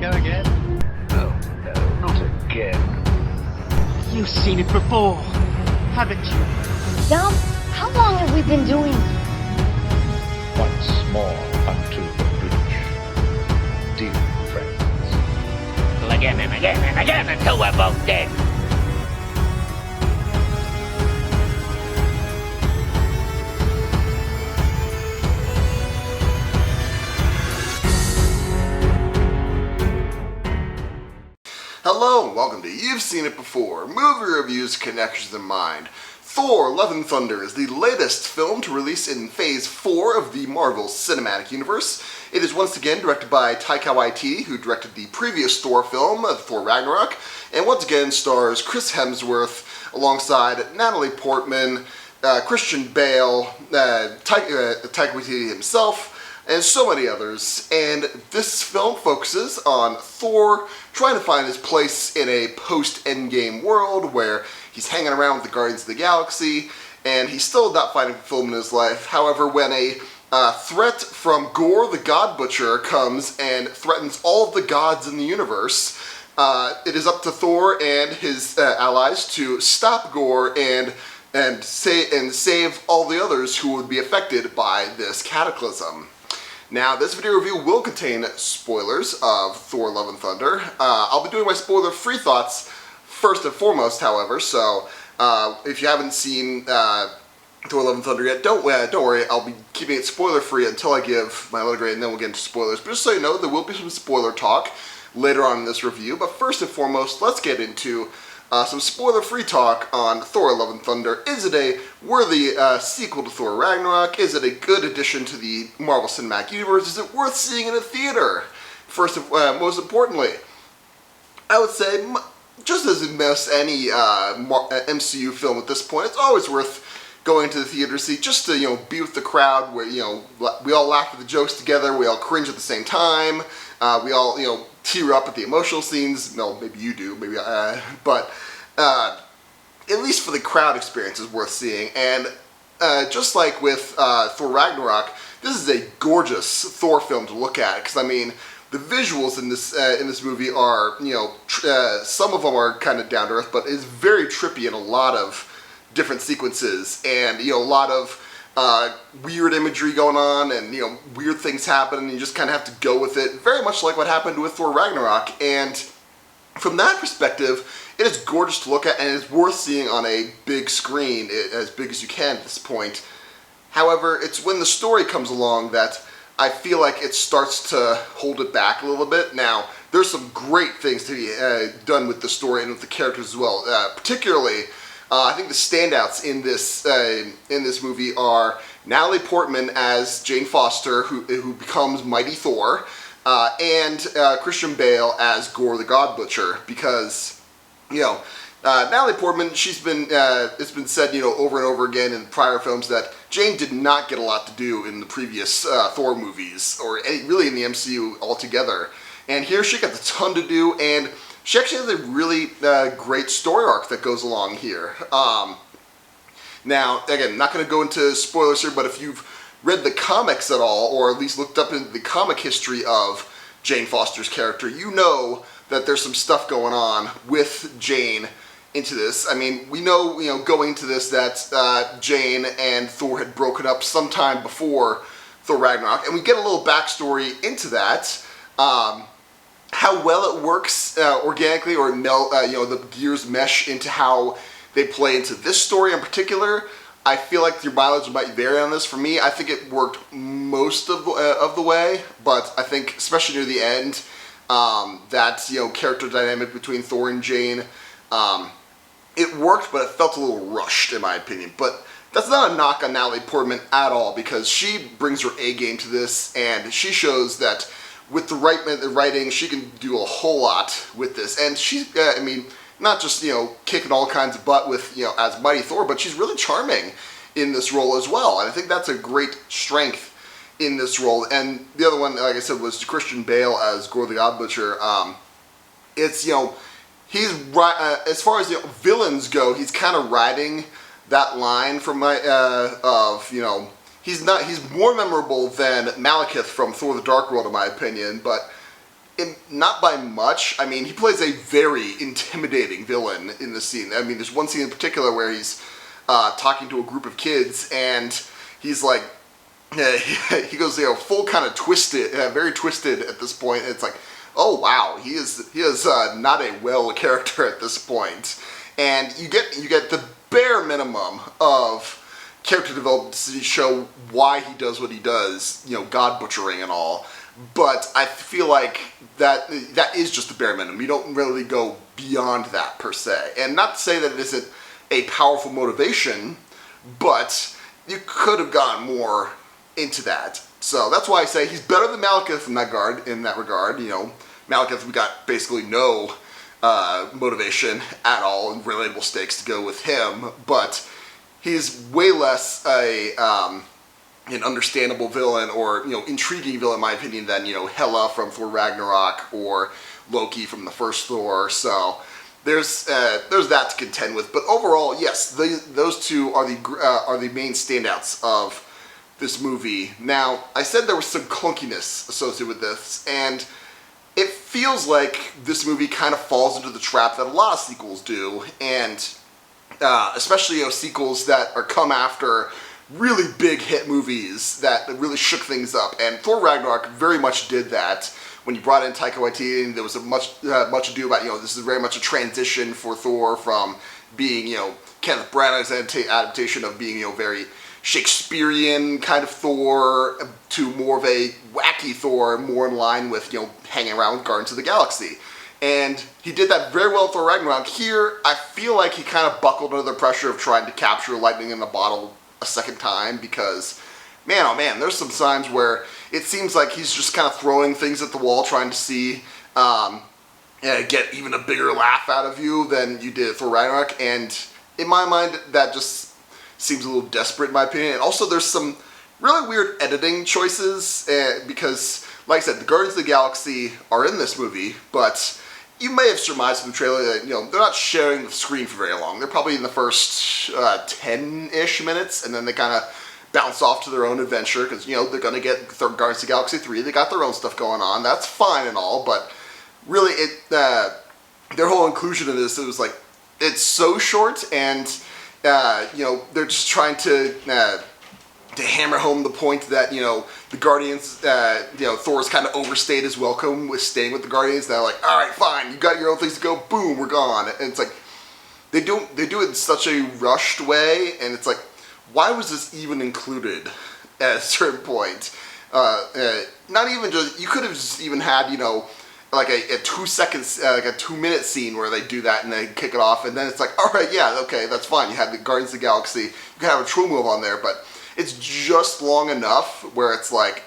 go again? Oh, no, not again. You've seen it before, haven't you? Dom, how long have we been doing? Once more unto the breach. Dear friends. Again and again and again until we're both dead. Hello and welcome to You've Seen It Before, movie reviews, connections in mind. Thor: Love and Thunder is the latest film to release in Phase 4 of the Marvel Cinematic Universe. It is once again directed by Taika Waititi, who directed the previous Thor film, Thor Ragnarok, and once again stars Chris Hemsworth alongside Natalie Portman, Christian Bale, Taika Waititi himself, and so many others. And this film focuses on Thor trying to find his place in a post-Endgame world where he's hanging around with the Guardians of the Galaxy, and he's still not finding fulfillment in his life. However, when a threat from Gore the God Butcher comes and threatens all of the gods in the universe, it is up to Thor and his allies to stop Gore and save all the others who would be affected by this cataclysm. Now, this video review will contain spoilers of Thor: Love and Thunder. I'll be doing my spoiler-free thoughts first and foremost, however, so if you haven't seen Thor: Love and Thunder yet, don't worry, I'll be keeping it spoiler-free until I give my letter grade, and then we'll get into spoilers. But just so you know, there will be some spoiler talk later on in this review, but first and foremost, let's get into some spoiler-free talk on Thor: Love and Thunder. Is it a worthy sequel to Thor Ragnarok? Is it a good addition to the Marvel Cinematic Universe? Is it worth seeing in a theater? First and most importantly, I would say, just as in most any MCU film at this point, it's always worth going to the theater to see, just to be with the crowd, where we all laugh at the jokes together, we all cringe at the same time, we all tear up at the emotional scenes. No, maybe you do, maybe but at least for the crowd experience is worth seeing. And just like with Thor Ragnarok, this is a gorgeous Thor film to look at, because I mean, the visuals in this movie are, some of them are kind of down to earth, but it's very trippy in a lot of different sequences, and a lot of weird imagery going on, and weird things happen, and you just kind of have to go with it. Very much like what happened with Thor Ragnarok, and from that perspective, it is gorgeous to look at, and it's worth seeing on a big screen, as big as you can at this point. However, it's when the story comes along that I feel like it starts to hold it back a little bit. Now, there's some great things to be done with the story and with the characters as well. Particularly, I think the standouts in this movie are Natalie Portman as Jane Foster, who becomes Mighty Thor, and Christian Bale as Gore the God Butcher, because Natalie Portman, she's been it's been said over and over again in prior films that Jane did not get a lot to do in the previous Thor movies, or really in the MCU altogether, and here she got a ton to do, and she actually has a really great story arc that goes along here. Now, again, not going to go into spoilers here, but if you've read the comics at all, or at least looked up into the comic history of Jane Foster's character, you know that there's some stuff going on with Jane into this. I mean, we know, going into this that Jane and Thor had broken up sometime before Thor Ragnarok, and we get a little backstory into that. How well it works organically, or the gears mesh into how they play into this story in particular, I feel like your mileage might vary on this. For me, I think it worked most of the way, but I think especially near the end, that character dynamic between Thor and Jane, it worked, but it felt a little rushed in my opinion. But that's not a knock on Natalie Portman at all, because she brings her A game to this, and she shows that with the writing, she can do a whole lot with this. And she's, I mean, not just, kicking all kinds of butt with, as Mighty Thor, but she's really charming in this role as well. And I think that's a great strength in this role. And the other one, like I said, was Christian Bale as Gore the God Butcher. It's, he's, as far as villains go, he's kind of riding that line from he's more memorable than Malekith from Thor the Dark World, in my opinion, but not by much. I mean, he plays a very intimidating villain in this scene. I mean, there's one scene in particular where he's talking to a group of kids, and he's like, he goes, full kind of twisted, very twisted at this point. It's like, oh wow, he is not a well character at this point. And you get the bare minimum of character development to show why he does what he does, God butchering and all. But I feel like that is just the bare minimum. You don't really go beyond that per se. And not to say that it isn't a powerful motivation, but you could have gone more into that. So that's why I say he's better than Malekith in that regard. Malekith, we got basically no motivation at all and relatable stakes to go with him, but he's way less an understandable villain or intriguing villain in my opinion than Hela from Thor Ragnarok or Loki from the first Thor. So there's that to contend with. But overall, yes, those two are the main standouts of this movie. Now, I said there was some clunkiness associated with this, and it feels like this movie kind of falls into the trap that a lot of sequels do, and especially sequels that are come after really big hit movies that really shook things up. And Thor Ragnarok very much did that. When you brought in Taika Waititi, and there was much ado about this is very much a transition for Thor from being Kenneth Branagh's adaptation of being very Shakespearean kind of Thor to more of a wacky Thor, more in line with hanging around with Guardians of the Galaxy. And he did that very well with Thor Ragnarok. Here, I feel like he kind of buckled under the pressure of trying to capture lightning in a bottle a second time, because man, oh man, there's some times where it seems like he's just kind of throwing things at the wall, trying to see get even a bigger laugh out of you than you did at Thor Ragnarok. And in my mind, that just seems a little desperate in my opinion. And also there's some really weird editing choices because, like I said, the Guardians of the Galaxy are in this movie, but you may have surmised from the trailer that they're not sharing the screen for very long. They're probably in the first 10-ish minutes, and then they kind of bounce off to their own adventure because they're going to get Guardians of the Galaxy 3. They got their own stuff going on. That's fine and all, but really, their whole inclusion in this, it was like, it's so short, and they're just trying to hammer home the point that the Guardians, Thor's kind of overstayed his welcome with staying with the Guardians. They're like, all right, fine, you got your own things to go, boom, we're gone. And it's like they do it in such a rushed way, and it's like, why was this even included at a certain point? Not even just, you could have just even had like a 2 seconds, like a 2-minute scene where they do that and they kick it off, and then it's like, all right, yeah, okay, that's fine. You had the Guardians of the Galaxy, you can have a true move on there, but it's just long enough where it's like,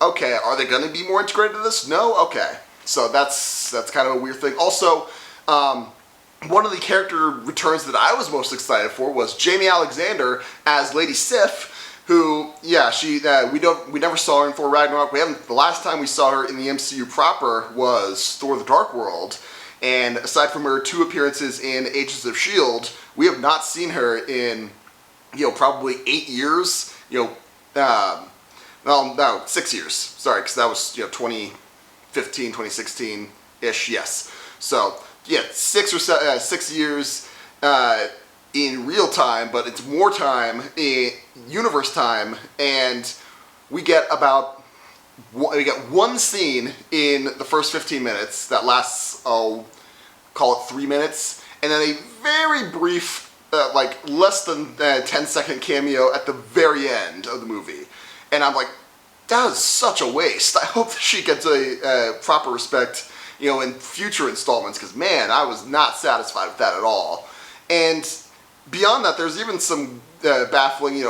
okay, are they going to be more integrated to this? No? Okay. So that's kind of a weird thing. Also, one of the character returns that I was most excited for was Jamie Alexander as Lady Sif, who, yeah, she we never saw her in Thor Ragnarok. The last time we saw her in the MCU proper was Thor: The Dark World, and aside from her 2 appearances in Agents of S.H.I.E.L.D., we have not seen her in probably 8 years. No, 6 years. Sorry, because that was 2015, 2016 ish. Yes. So yeah, 6 years in real time, but it's more time in universe time, and we get one scene in the first 15 minutes that lasts, call it 3 minutes, and then a very brief, like less than 10-second cameo at the very end of the movie. And I'm like, that is such a waste. I hope that she gets a proper respect, in future installments, because man, I was not satisfied with that at all. And beyond that, there's even some baffling,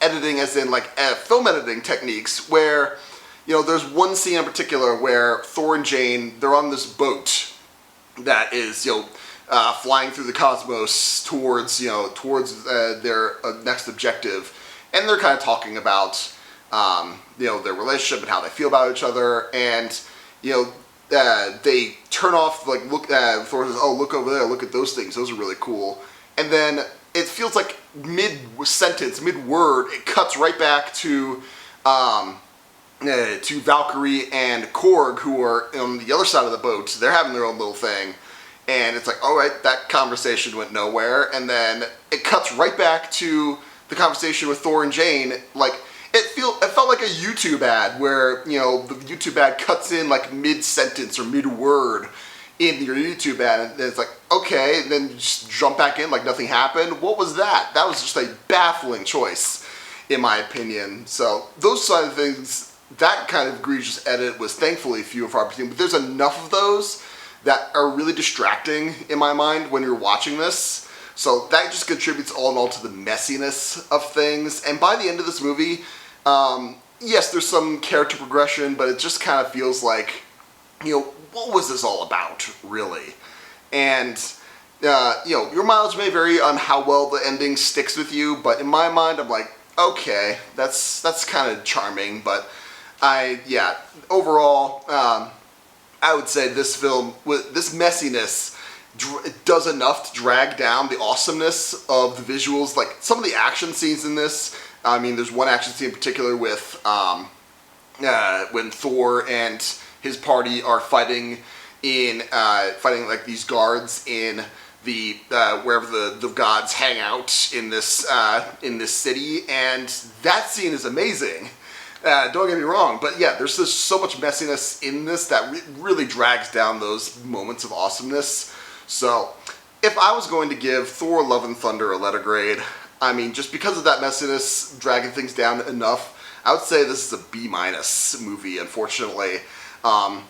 editing, as in like film editing techniques, where, there's one scene in particular where Thor and Jane, they're on this boat that is, flying through the cosmos towards their next objective, and they're kind of talking about their relationship and how they feel about each other, and they turn off, like, Thor says, oh, look over there, look at those things, those are really cool, and then it feels like mid-sentence, mid-word, it cuts right back to to Valkyrie and Korg, who are on the other side of the boat. They're having their own little thing. And it's like, all right, that conversation went nowhere. And then it cuts right back to the conversation with Thor and Jane. Like, it felt like a YouTube ad where, you know, the YouTube ad cuts in like mid-sentence or mid-word in your YouTube ad. And it's like, okay, and then just jump back in like nothing happened. What was that? That was just a baffling choice, in my opinion. So those side of things, that kind of egregious edit was thankfully few and far between. But there's enough of those that are really distracting in my mind when you're watching this. So that just contributes all in all to the messiness of things. And by the end of this movie, yes, there's some character progression, but it just kind of feels like, you know, what was this all about, really? And, you know, your mileage may vary on how well the ending sticks with you, but in my mind, I'm like, okay, that's kind of charming, but overall, I would say this film, with this messiness, does enough to drag down the awesomeness of the visuals. Like, some of the action scenes in this, I mean, there's one action scene in particular with when Thor and his party are fighting like these guards in the wherever the gods hang out in this city, and that scene is amazing. Don't get me wrong, but yeah, there's just so much messiness in this that really drags down those moments of awesomeness. So, if I was going to give Thor: Love and Thunder a letter grade, I mean, just because of that messiness dragging things down enough, I would say this is a B- movie, unfortunately. And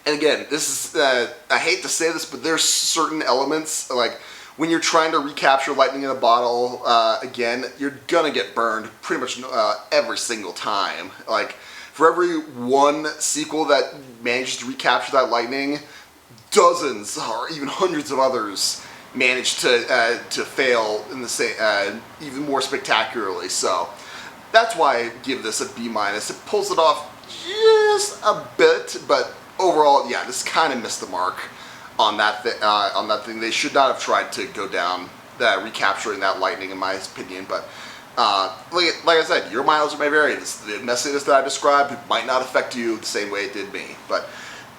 again, this is, I hate to say this, but there's certain elements, like, when you're trying to recapture lightning in a bottle, again, you're gonna get burned pretty much every single time. Like, for every one sequel that manages to recapture that lightning, dozens or even hundreds of others manage to fail in the same, even more spectacularly. So that's why I give this a B-. It pulls it off just a bit, but overall, yeah, this kind of missed the mark on that thing. They should not have tried to go down recapturing that lightning, in my opinion. But like I said, your mileage may vary. The messiness that I described might not affect you the same way it did me. But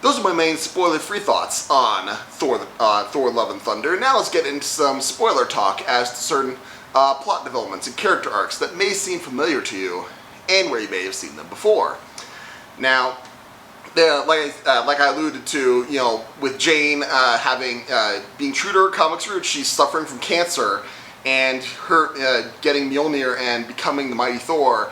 those are my main spoiler-free thoughts on Thor: Love and Thunder. Now let's get into some spoiler talk as to certain plot developments and character arcs that may seem familiar to you and where you may have seen them before. Now, like I alluded to, you know, with Jane being true to her comics roots, she's suffering from cancer, and her getting Mjolnir and becoming the mighty Thor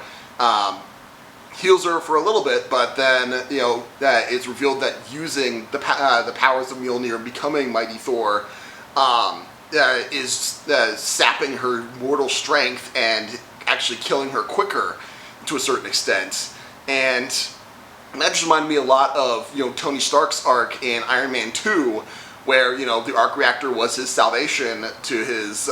heals her for a little bit, but then, you know, that it's revealed that using the powers of Mjolnir and becoming mighty Thor is sapping her mortal strength and actually killing her quicker to a certain extent. And that just reminded me a lot of, you know, Tony Stark's arc in Iron Man 2, where, you know, the arc reactor was his salvation to his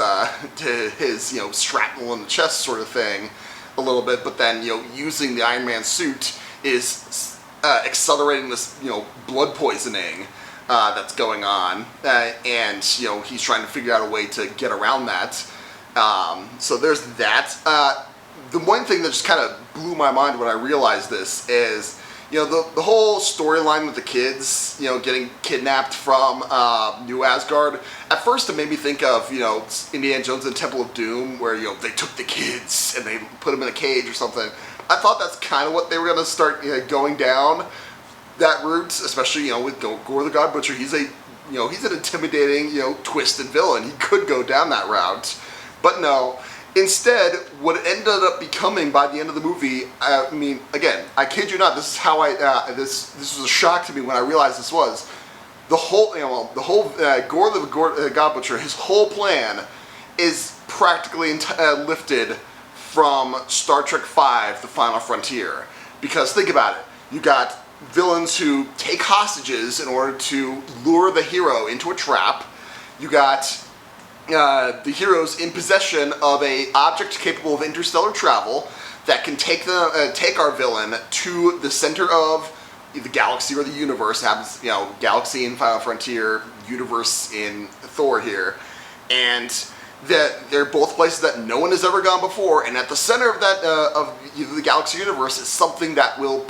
you know, shrapnel in the chest sort of thing a little bit, but then, you know, using the Iron Man suit is accelerating this, you know, blood poisoning that's going on, and, you know, he's trying to figure out a way to get around that. So there's that. The one thing that just kind of blew my mind when I realized this is, you know, the whole storyline with the kids, you know, getting kidnapped from New Asgard. At first it made me think of, you know, Indiana Jones and the Temple of Doom, where, you know, they took the kids and they put them in a cage or something. I thought that's kind of what they were going to start, you know, going down that route, especially, you know, with Gore the God Butcher. He's an intimidating, you know, twisted villain. He could go down that route. But no. Instead, what it ended up becoming by the end of the movie, I mean, again, I kid you not, this is how this was a shock to me when I realized this was, the whole Gore the God Butcher, his whole plan is practically lifted from Star Trek V, The Final Frontier. Because think about it, you got villains who take hostages in order to lure the hero into a trap. You got the heroes in possession of an object capable of interstellar travel that can take our villain to the center of the galaxy or the universe. It happens, you know, galaxy in Final Frontier, universe in Thor here, and that they're both places that no one has ever gone before, and at the center of that of the Galaxy universe is something that will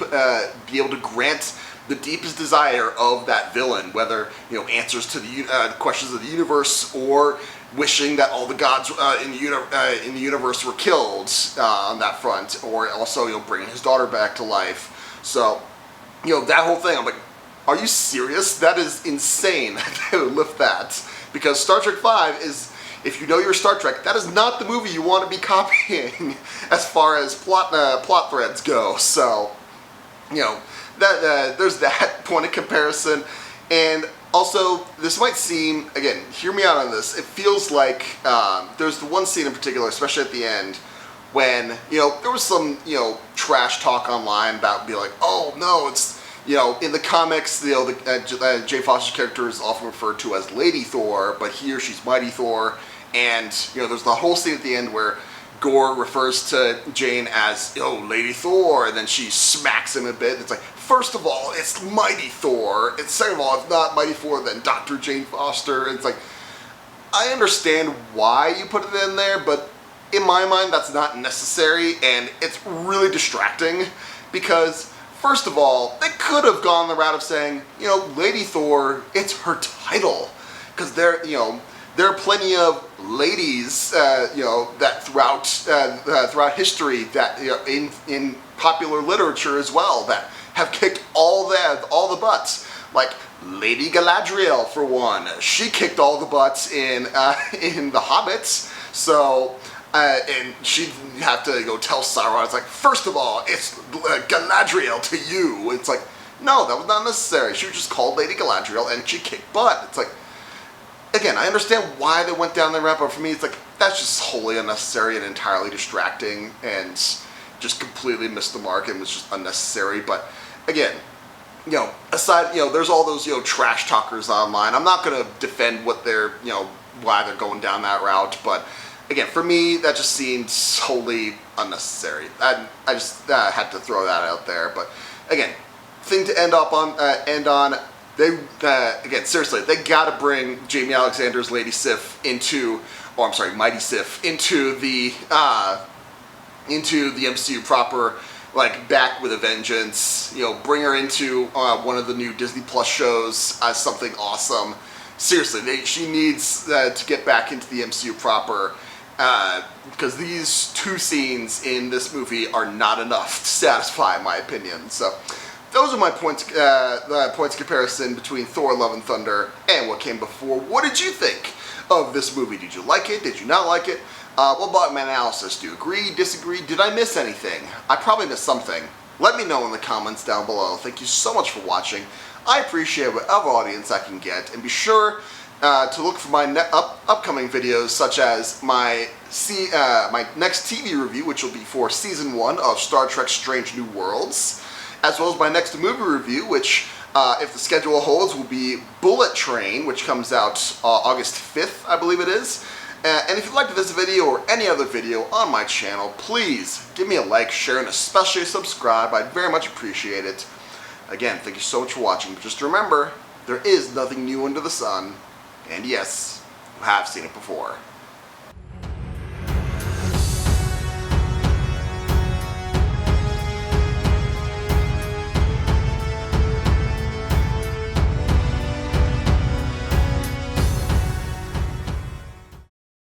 be able to grant the deepest desire of that villain, whether answers to the questions of the universe, or wishing that all the gods in the universe were killed on that front, or also bringing his daughter back to life. So that whole thing, I'm like, are you serious? That is insane that they would lift that, because Star Trek V is, if you know your Star Trek, that is not the movie you want to be copying as far as plot threads go. So, that there's that point of comparison. And also, this might seem, again, hear me out on this, it feels like there's the one scene in particular, especially at the end, when, there was some, trash talk online about being like, oh no, it's, in the comics, Jane Foster's character is often referred to as Lady Thor, but here she's Mighty Thor. And, there's the whole scene at the end where Gore refers to Jane as, Lady Thor, and then she smacks him a bit. It's like, first of all, it's Mighty Thor, and second of all, if not Mighty Thor, then Dr. Jane Foster. And it's like, I understand why you put it in there, but in my mind, that's not necessary, and it's really distracting, because first of all, they could have gone the route of saying, Lady Thor, it's her title, because there are plenty of ladies, that throughout history, that in popular literature as well, that have kicked all the butts. Like Lady Galadriel, for one, she kicked all the butts in The Hobbits. So. And she'd have to go tell Sauron, it's like, first of all, it's Galadriel to you. It's like, no, that was not necessary. She was just called Lady Galadriel, and she kicked butt. It's like, again, I understand why they went down that route, but for me, it's like, that's just wholly unnecessary and entirely distracting, and just completely missed the mark and was just unnecessary. But again, aside, there's all those, trash talkers online. I'm not going to defend what they're, why they're going down that route, but again, for me, that just seems wholly unnecessary. I just had to throw that out there. But again, thing to end on. They again, seriously, they gotta bring Jamie Alexander's Lady Sif Mighty Sif into the MCU proper, like back with a vengeance. Bring her into one of the new Disney Plus shows as something awesome. Seriously, she needs to get back into the MCU proper. Because these two scenes in this movie are not enough to satisfy my opinion. So those are my points of comparison between Thor: Love and Thunder and what came before. What did you think of this movie? Did you like it? Did you not like it? What about my analysis? Do you agree, disagree? Did I miss anything? I probably missed something. Let me know in the comments down below. Thank you so much for watching. I appreciate whatever audience I can get, and be sure to look for my upcoming videos, such as my next TV review, which will be for Season 1 of Star Trek Strange New Worlds, as well as my next movie review, which, if the schedule holds, will be Bullet Train, which comes out August 5th, I believe it is. And if you liked this video or any other video on my channel, please give me a like, share, and especially subscribe. I'd very much appreciate it. Again, thank you so much for watching, but just remember, there is nothing new under the sun. And yes, you have seen it before.